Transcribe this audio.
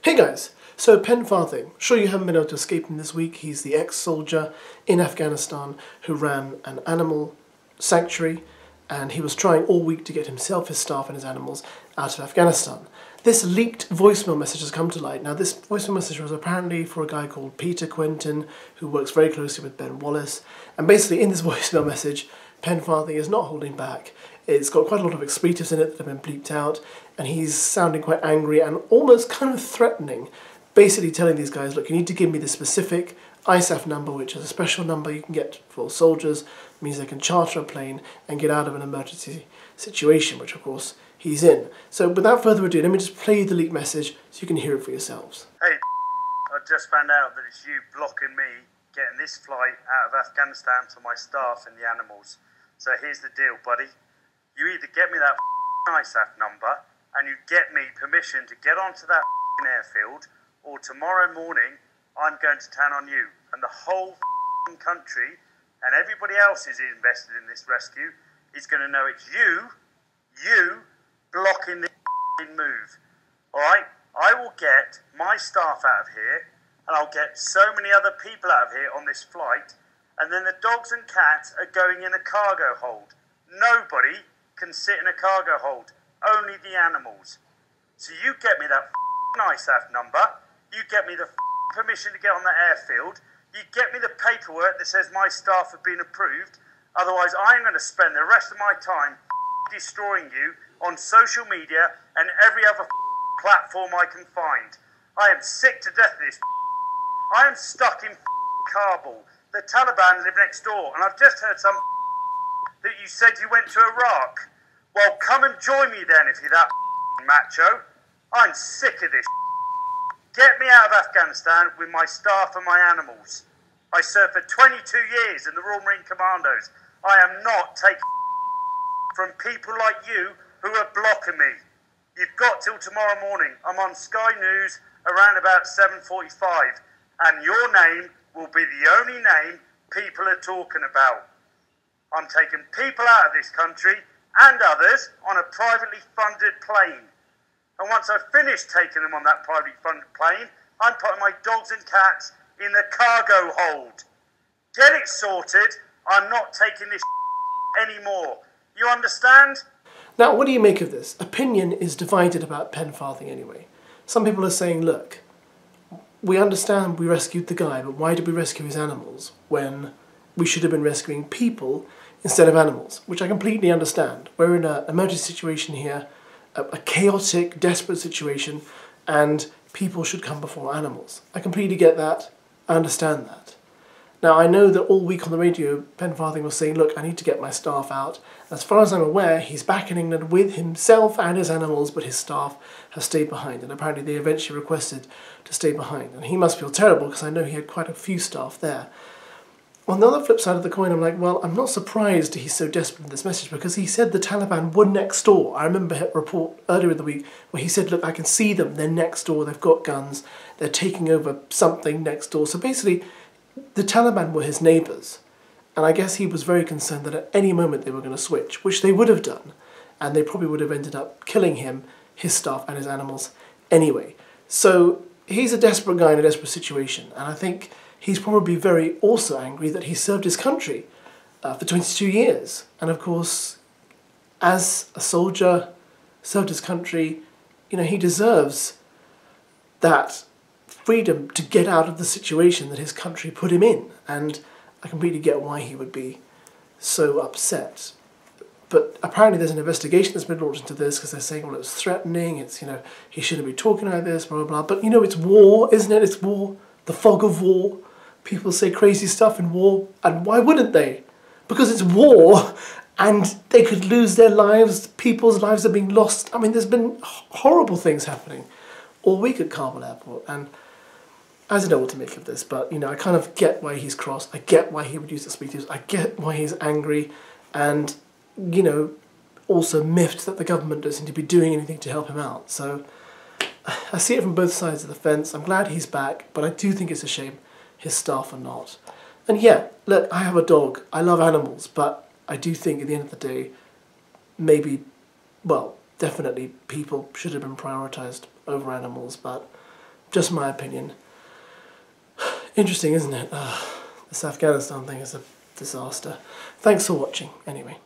Hey guys, so FARTHING. Sure you haven't been able to escape him this week. He's the ex-soldier in Afghanistan who ran an animal sanctuary, and he was trying all week to get himself, his staff and his animals out of Afghanistan. This leaked voicemail message has come to light. Now this voicemail message was apparently for a guy called Peter Quentin, who works very closely with Ben Wallace, and basically in this voicemail message FARTHING is not holding back. It's got quite a lot of expletives in it that have been bleeped out, and he's sounding quite angry and almost kind of threatening, basically telling these guys, look, you need to give me the specific ISAF number, which is a special number you can get for soldiers, means they can charter a plane and get out of an emergency situation, which of course he's in. So without further ado, let me just play you the leaked message so you can hear it for yourselves. Hey, I just found out that it's you blocking me getting this flight out of Afghanistan for my staff and the animals. So here's the deal, buddy. You either get me that ISAF number and you get me permission to get onto that airfield, or tomorrow morning I'm going to town on you. And the whole country and everybody else is invested in this rescue is going to know it's you blocking this move. Alright? I will get my staff out of here, and I'll get so many other people out of here on this flight, and then the dogs and cats are going in a cargo hold. Nobody can sit in a cargo hold, only the animals. So you get me that ISAF number, you get me the permission to get on the airfield, you get me the paperwork that says my staff have been approved, otherwise I'm going to spend the rest of my time destroying you on social media and every other platform I can find. I am sick to death of this. I am stuck in Kabul. The Taliban live next door, and I've just heard that you said you went to Iraq. Well, come and join me then if you're that macho. I'm sick of this. Get me out of Afghanistan with my staff and my animals. I served for 22 years in the Royal Marine Commandos. I am not taking from people like you who are blocking me. You've got till tomorrow morning. I'm on Sky News around about 7:45, and your name will be the only name people are talking about. I'm taking people out of this country and others on a privately funded plane. And once I've finished taking them on that privately funded plane, I'm putting my dogs and cats in the cargo hold. Get it sorted. I'm not taking this anymore. You understand? Now, what do you make of this? Opinion is divided about FARTHING anyway. Some people are saying, look, we understand we rescued the guy, but why did we rescue his animals when we should have been rescuing people instead of animals? Which I completely understand. We're in an emergency situation here, a chaotic, desperate situation, and people should come before animals. I completely get that. I understand that. Now, I know that all week on the radio, FARTHING was saying, look, I need to get my staff out. As far as I'm aware, he's back in England with himself and his animals, but his staff have stayed behind, and apparently they eventually requested to stay behind. And he must feel terrible, because I know he had quite a few staff there. On the other flip side of the coin, I'm like, well, I'm not surprised he's so desperate in this message, because he said the Taliban were next door. I remember a report earlier in the week where he said, look, I can see them, they're next door, they've got guns, they're taking over something next door. So basically, the Taliban were his neighbours, and I guess he was very concerned that at any moment they were going to switch, which they would have done, and they probably would have ended up killing him, his staff and his animals anyway. So he's a desperate guy in a desperate situation, and I think he's probably very also angry that he served his country for 22 years, and of course, as a soldier, served his country, you know, he deserves that freedom to get out of the situation that his country put him in, and I completely get why he would be so upset. But apparently there's an investigation that's been launched into this, because they're saying, well, it's threatening, it's, you know, he shouldn't be talking like this, blah, blah, blah. But, you know, it's war, isn't it? It's war, the fog of war. People say crazy stuff in war, and why wouldn't they? Because it's war, and they could lose their lives, people's lives are being lost. I mean, there's been horrible things happening all week at Kabul airport, and I don't know what to make of this, but, you know, I kind of get why he's cross, I get why he would use expletives, I get why he's angry, and, you know, also miffed that the government doesn't seem to be doing anything to help him out. So I see it from both sides of the fence. I'm glad he's back, but I do think it's a shame his staff are not. And yeah, look, I have a dog, I love animals, but I do think at the end of the day, maybe, well, definitely people should have been prioritised over animals, but Just my opinion. Interesting, isn't it? This Afghanistan thing is a disaster. Thanks for watching, anyway.